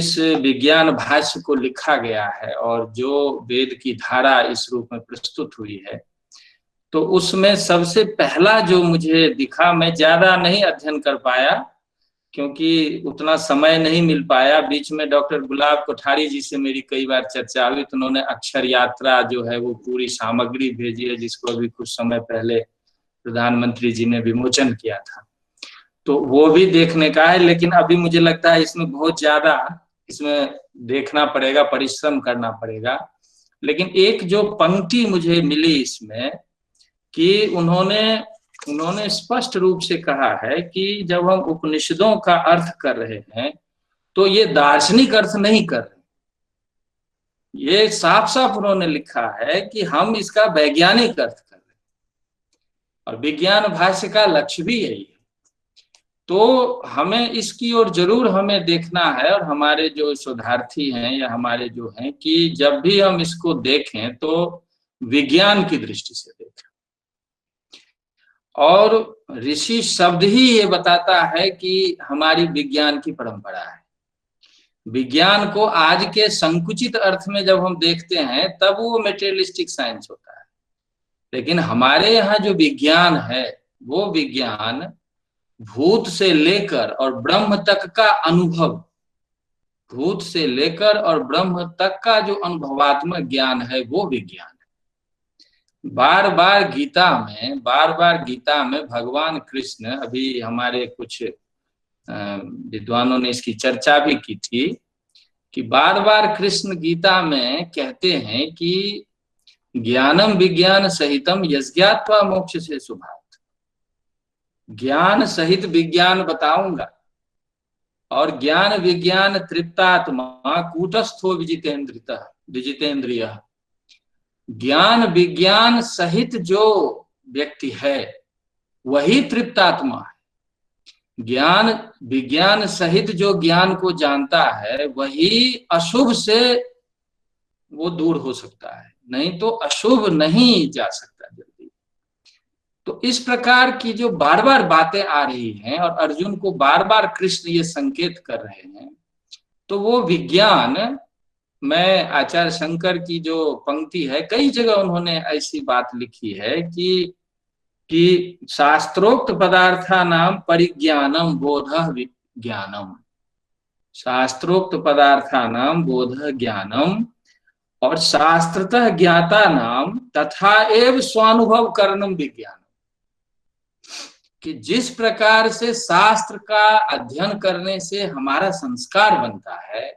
जिस विज्ञान भाष्य को लिखा गया है और जो वेद की धारा इस रूप में प्रस्तुत हुई है, तो उसमें सबसे पहला जो मुझे दिखा, मैं ज्यादा नहीं अध्ययन कर पाया क्योंकि उतना समय नहीं मिल पाया। बीच में डॉक्टर गुलाब कोठारी जी से मेरी कई बार चर्चा हुई, तो उन्होंने अक्षर यात्रा जो है वो पूरी सामग्री भेजी है, जिसको अभी कुछ समय पहले प्रधानमंत्री जी ने विमोचन किया था, तो वो भी देखने का है। लेकिन अभी मुझे लगता है इसमें बहुत ज्यादा इसमें देखना पड़ेगा, परिश्रम करना पड़ेगा। लेकिन एक जो पंक्ति मुझे मिली इसमें कि उन्होंने स्पष्ट रूप से कहा है कि जब हम उपनिषदों का अर्थ कर रहे हैं तो ये दार्शनिक अर्थ नहीं कर रहे, ये साफ साफ उन्होंने लिखा है कि हम इसका वैज्ञानिक अर्थ कर रहे हैं और विज्ञान भाष्य का लक्ष्य भी यही है। तो हमें इसकी ओर जरूर हमें देखना है, और हमारे जो शोधार्थी हैं या हमारे जो हैं कि जब भी हम इसको देखें तो विज्ञान की दृष्टि से देखें। और ऋषि शब्द ही ये बताता है कि हमारी विज्ञान की परंपरा है। विज्ञान को आज के संकुचित अर्थ में जब हम देखते हैं तब वो मेटेरियलिस्टिक साइंस होता है, लेकिन हमारे यहाँ जो विज्ञान है वो विज्ञान भूत से लेकर और ब्रह्म तक का अनुभव, भूत से लेकर और ब्रह्म तक का जो अनुभवात्मक ज्ञान है वो विज्ञान है। बार बार गीता में भगवान कृष्ण, अभी हमारे कुछ विद्वानों ने इसकी चर्चा भी की थी कि बार बार कृष्ण गीता में कहते हैं कि ज्ञानम विज्ञान सहितम यज्ञात्वा मोक्ष से शुभात्, ज्ञान सहित विज्ञान बताऊंगा और ज्ञान विज्ञान तृप्तात्मा कूटस्थो विजितेंद्रिय। ज्ञान विज्ञान सहित जो व्यक्ति है वही तृप्तात्मा है। ज्ञान विज्ञान सहित जो ज्ञान को जानता है वही अशुभ से वो दूर हो सकता है, नहीं तो अशुभ नहीं जा सकता जल्दी। तो इस प्रकार की जो बार बार बातें आ रही हैं और अर्जुन को बार बार कृष्ण ये संकेत कर रहे हैं, तो वो विज्ञान, मैं आचार्य शंकर की जो पंक्ति है, कई जगह उन्होंने ऐसी बात लिखी है कि शास्त्रोक्त पदार्थानाम परिज्ञानम बोधः ज्ञानम, शास्त्रोक्त पदार्थानाम बोधः ज्ञानम और शास्त्रतः ज्ञाता नाम तथा एव स्वानुभव करणम विज्ञानम, कि जिस प्रकार से शास्त्र का अध्ययन करने से हमारा संस्कार बनता है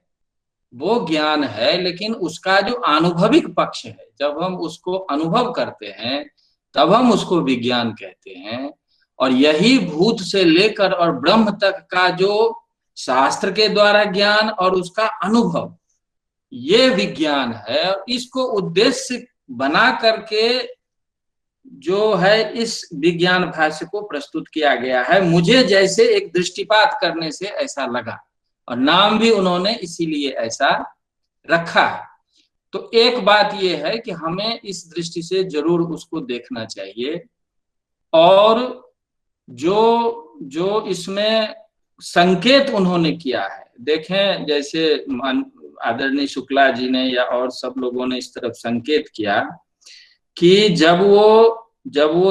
वो ज्ञान है, लेकिन उसका जो अनुभविक पक्ष है, जब हम उसको अनुभव करते हैं तब हम उसको विज्ञान कहते हैं। और यही भूत से लेकर और ब्रह्म तक का जो शास्त्र के द्वारा ज्ञान और उसका अनुभव, ये विज्ञान है। और इसको उद्देश्य बना करके जो है इस विज्ञान भाष्य को प्रस्तुत किया गया है। मुझे जैसे एक दृष्टिपात करने से ऐसा लगा, और नाम भी उन्होंने इसीलिए ऐसा रखा है। तो एक बात यह है कि हमें इस दृष्टि से जरूर उसको देखना चाहिए। और जो इसमें संकेत उन्होंने किया है, देखें जैसे आदरणीय शुक्ला जी ने या और सब लोगों ने इस तरफ संकेत किया कि जब वो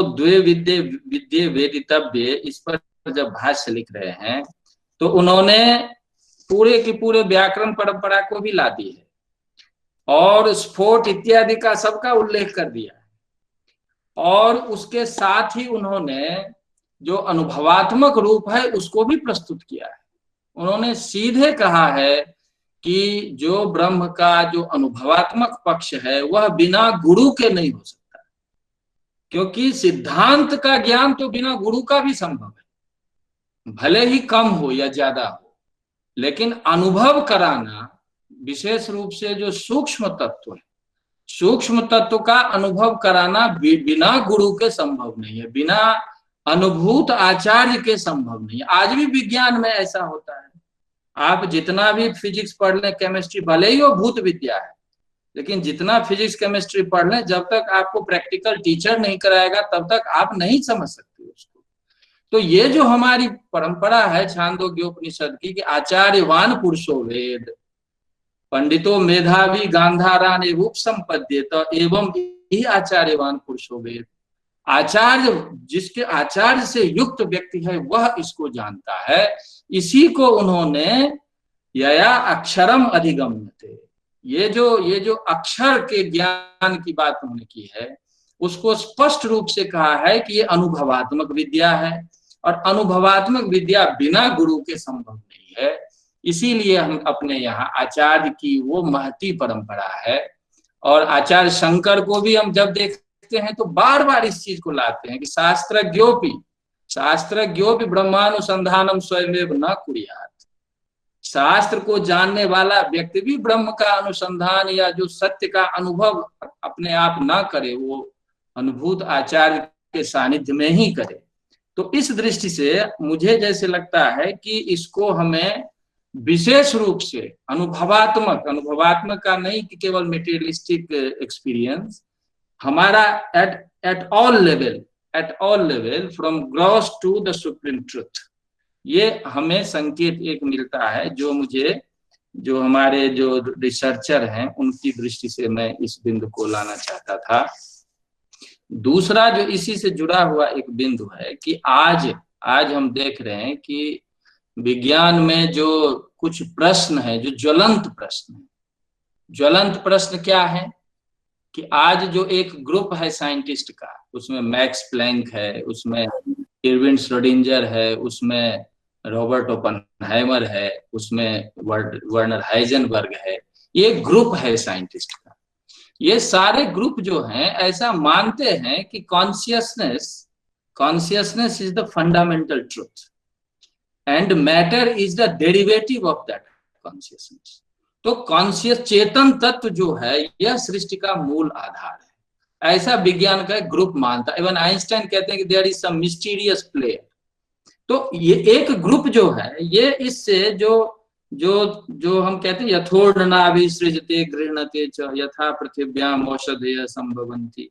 द्वे विद्ये वेदितव्य इस पर जब भाष्य लिख रहे हैं तो उन्होंने पूरे की पूरे व्याकरण परंपरा को भी ला दी है और स्फोट इत्यादि का सबका उल्लेख कर दिया है। और उसके साथ ही उन्होंने जो अनुभवात्मक रूप है उसको भी प्रस्तुत किया है। उन्होंने सीधे कहा है कि जो ब्रह्म का जो अनुभवात्मक पक्ष है वह बिना गुरु के नहीं हो सकता, क्योंकि सिद्धांत का ज्ञान तो बिना गुरु का भी संभव है, भले ही कम हो या ज्यादा हो, लेकिन अनुभव कराना, विशेष रूप से जो सूक्ष्म तत्व है, सूक्ष्म तत्व का अनुभव कराना बिना गुरु के संभव नहीं है, बिना अनुभूत आचार्य के संभव नहीं है। आज भी विज्ञान में ऐसा होता है, आप जितना भी फिजिक्स पढ़ लें, केमिस्ट्री, भले ही वो भूत विद्या है, लेकिन जितना फिजिक्स केमिस्ट्री पढ़ लें, जब तक आपको प्रैक्टिकल टीचर नहीं कराएगा तब तक आप नहीं समझ सकते उसको। तो ये जो हमारी परंपरा है छांदोग्योपनिषद की कि आचार्यवान पुरुषो वेद, पंडितो मेधावी गांधारान रूप संपद्येत एवं ही आचार्यवान पुरुषो वेद। आचार्य, जिसके आचार्य से युक्त व्यक्ति है वह इसको जानता है। इसी को उन्होंने यया अक्षरम अधिगम्यते, ये जो अक्षर के ज्ञान की बात उन्होंने की है उसको स्पष्ट रूप से कहा है कि ये अनुभवात्मक विद्या है, और अनुभवात्मक विद्या बिना गुरु के संभव नहीं है। इसीलिए हम अपने यहाँ आचार्य की वो महती परंपरा है। और आचार्य शंकर को भी हम जब देखते हैं तो बार बार इस चीज को लाते हैं कि शास्त्रज्ञोपि ब्रह्मानुसंधानम स्वयमेव न कुर्यात्। शास्त्र को जानने वाला व्यक्ति भी ब्रह्म का अनुसंधान या जो सत्य का अनुभव अपने आप ना करे, वो अनुभूत आचार्य के सानिध्य में ही करे। तो इस दृष्टि से मुझे जैसे लगता है कि इसको हमें विशेष रूप से अनुभवात्मक का नहीं कि केवल मेटेरियलिस्टिक एक्सपीरियंस, हमारा at all level from gross to the supreme truth, ये हमें संकेत एक मिलता है जो हमारे जो रिसर्चर हैं उनकी दृष्टि से मैं इस बिंदु को लाना चाहता था। दूसरा जो इसी से जुड़ा हुआ एक बिंदु है कि आज हम देख रहे हैं कि विज्ञान में जो कुछ प्रश्न है, जो ज्वलंत प्रश्न क्या है कि आज जो एक ग्रुप है साइंटिस्ट का, उसमें मैक्स प्लैंक है, उसमें इरविन श्रोडिंगर है, उसमें रॉबर्ट ओपेनहाइमर है, उसमें वर्नर हाइजेनबर्ग है, ये ग्रुप है साइंटिस्ट का। ये सारे ग्रुप जो हैं ऐसा मानते हैं कि consciousness is the fundamental truth and matter is the derivative of that consciousness. तो कॉन्शियस चेतन तत्व जो है यह सृष्टि का मूल आधार है, ऐसा विज्ञान का एक ग्रुप मानता है। इवन आइंस्टाइन कहते हैं कि there is some mysterious player. तो ये एक ग्रुप जो है, ये इससे जो हम कहते हैं यथोर्णनाभिसृजते गृह्णते च यथा पृथिव्याम औषधयः संभवन्ति।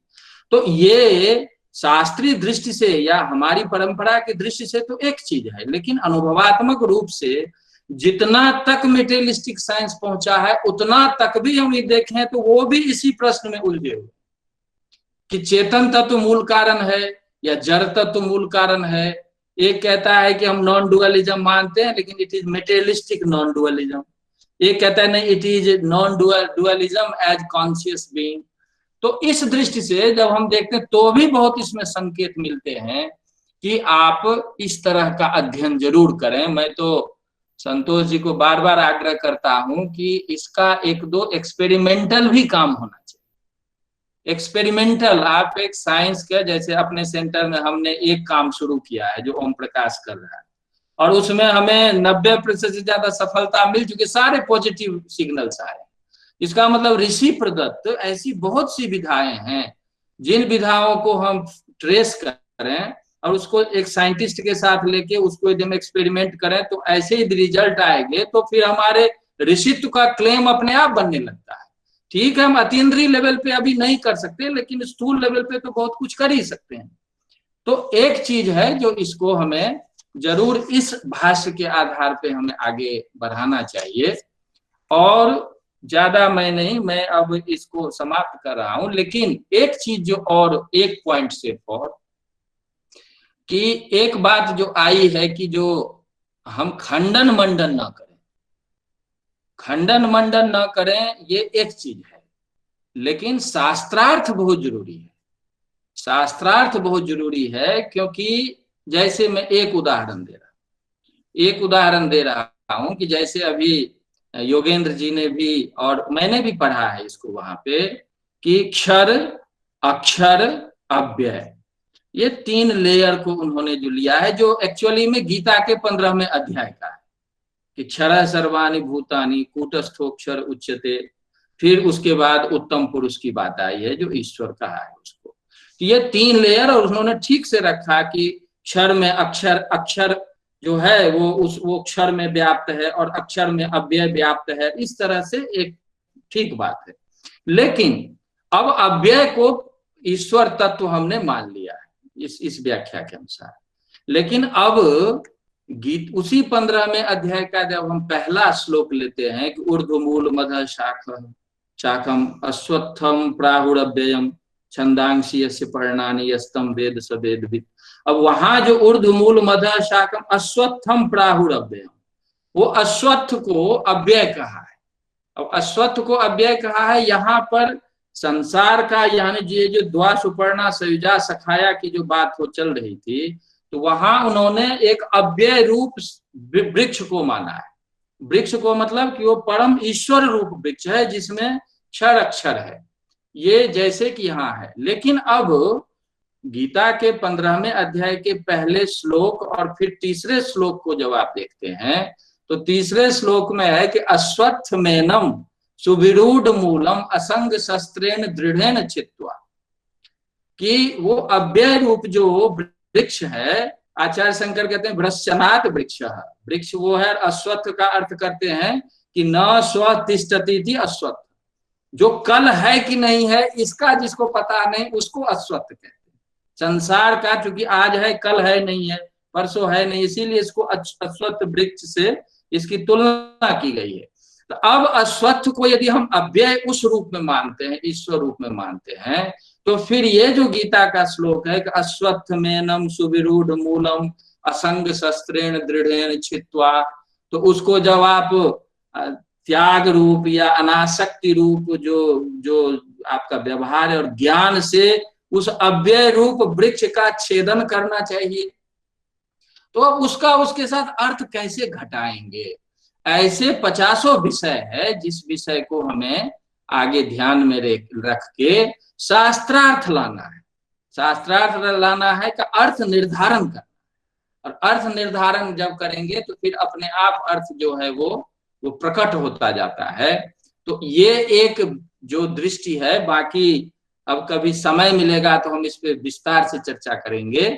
तो ये शास्त्रीय दृष्टि से या हमारी परंपरा की दृष्टि से तो एक चीज है, लेकिन अनुभवात्मक रूप से जितना तक मेटेरियलिस्टिक साइंस पहुंचा है उतना तक भी हम ये देखें तो वो भी इसी प्रश्न में उलझे हुए कि चेतन तत्व मूल कारण है या जड़ तत्व मूल कारण है। एक कहता है कि हम नॉन डुअलिज्म मानते हैं लेकिन it is materialistic non dualism, एक कहता है नहीं it is non dualism as conscious being. तो इस दृष्टि से जब हम देखते हैं तो भी बहुत इसमें संकेत मिलते हैं कि आप इस तरह का अध्ययन जरूर करें। मैं तो संतोष जी को बार बार आग्रह करता हूं कि इसका एक दो एक्सपेरिमेंटल भी काम होना चाहिए। एक्सपेरिमेंटल, आप एक साइंस का, जैसे अपने सेंटर में हमने एक काम शुरू किया है जो ओम प्रकाश कर रहा है और उसमें हमें 90% से ज्यादा सफलता मिल चुकी, सारे पॉजिटिव सिग्नल्स आए। इसका मतलब ऋषि प्रदत्त ऐसी बहुत सी विधाएं हैं, जिन विधाओं को हम ट्रेस करें और उसको एक साइंटिस्ट के साथ लेके उसको यदि हम एक्सपेरिमेंट करें तो ऐसे ही रिजल्ट आएंगे, तो फिर हमारे ऋषित्व का क्लेम अपने आप बनने लगता है। ठीक है, हम अतीन्द्रिय लेवल पे अभी नहीं कर सकते, लेकिन स्थूल लेवल पे तो बहुत कुछ कर ही सकते हैं। तो एक चीज है जो इसको हमें जरूर इस भाष्य के आधार पे हमें आगे बढ़ाना चाहिए। और ज्यादा मैं अब इसको समाप्त कर रहा हूं, लेकिन एक चीज जो और एक पॉइंट से और कि एक बात जो आई है कि जो हम खंडन मंडन न करें, ये एक चीज है, लेकिन शास्त्रार्थ बहुत जरूरी है। शास्त्रार्थ बहुत जरूरी है क्योंकि जैसे मैं एक उदाहरण दे रहा हूं कि जैसे अभी योगेंद्र जी ने भी और मैंने भी पढ़ा है इसको वहां पे कि क्षर, अक्षर, अव्यय, ये 3 लेयर को उन्होंने जो लिया है, जो एक्चुअली में गीता के 15वें अध्याय का है कि क्षरः सर्वाणि भूतानि कूटस्थोक्षर उच्यते। फिर उसके बाद उत्तम पुरुष की बात आई है जो ईश्वर कहा है उसको। तो ये 3 लेयर और उन्होंने ठीक से रखा कि क्षर में अक्षर जो है वो क्षर में व्याप्त है और अक्षर में अव्यय व्याप्त है। इस तरह से एक ठीक बात है, लेकिन अब अव्यय को ईश्वर तत्व हमने मान लिया है इस व्याख्या के अनुसार। लेकिन अब गीत उसी 15वें अध्याय का जब हम पहला श्लोक लेते हैं कि ऊर्ध्वमूल मध शाखम शाखम अश्वत्थम प्राहुरव्ययम छंदांसी यस्य पर्णानि यस्तम वेद स वेदविद। अब वहां जो ऊर्ध्वमूल मध शाखम अश्वत्थम प्राहुरव्ययम, वो अश्वत्थ को अव्यय कहा है। अब अश्वत्थ को अव्यय कहा है, यहाँ पर संसार का यानी ये जो द्वा सुपर्णा सयुजा सखाया की जो बात हो चल रही थी, तो वहां उन्होंने एक अव्यय रूप वृक्ष को माना है। वृक्ष को मतलब कि वो परम ईश्वर रूप वृक्ष है जिसमें क्षर अक्षर है, ये जैसे कि यहाँ है। लेकिन अब गीता के 15वें अध्याय के पहले श्लोक और फिर तीसरे श्लोक को जब आप देखते हैं तो तीसरे श्लोक में है कि अश्वत्थमेनम सुविरूढ़ मूलम असंग शस्त्रेण दृढ़ेन छित्त्वा, कि वो अव्यय रूप जो वृक्ष है, आचार्य शंकर कहते हैं भ्रश्चनात् वृक्ष, वृक्ष वो है। अश्वत्थ का अर्थ करते हैं कि न स्व तिष्ठति थी अश्वत्थ, जो कल है कि नहीं है इसका जिसको पता नहीं उसको अश्वत्थ कहते हैं। संसार का चूंकि आज है कल है नहीं है, परसों है नहीं, इसीलिए इसको अश्वत्थ वृक्ष से इसकी तुलना की गई है। तो अब अश्वत्थ को यदि हम अव्यय उस रूप में मानते हैं, ईश्वर रूप में मानते हैं, तो फिर ये जो गीता का श्लोक है कि अश्वत्थमेनम सुविरूढ़ मूलम असंग शस्त्रेण दृढ़ेन छित्त्वा, तो उसको जब आप त्याग रूप या अनासक्ति रूप जो आपका व्यवहार है और ज्ञान से उस अव्यय रूप वृक्ष का छेदन करना चाहिए, तो अब उसका उसके साथ अर्थ कैसे घटाएंगे? ऐसे 50 विषय है जिस विषय को हमें आगे ध्यान में रख के शास्त्रार्थ लाना है। शास्त्रार्थ लाना है का अर्थ निर्धारण करना, और अर्थ निर्धारण जब करेंगे तो फिर अपने आप अर्थ जो है वो प्रकट होता जाता है। तो ये एक जो दृष्टि है, बाकी अब कभी समय मिलेगा तो हम इस पे विस्तार से चर्चा करेंगे।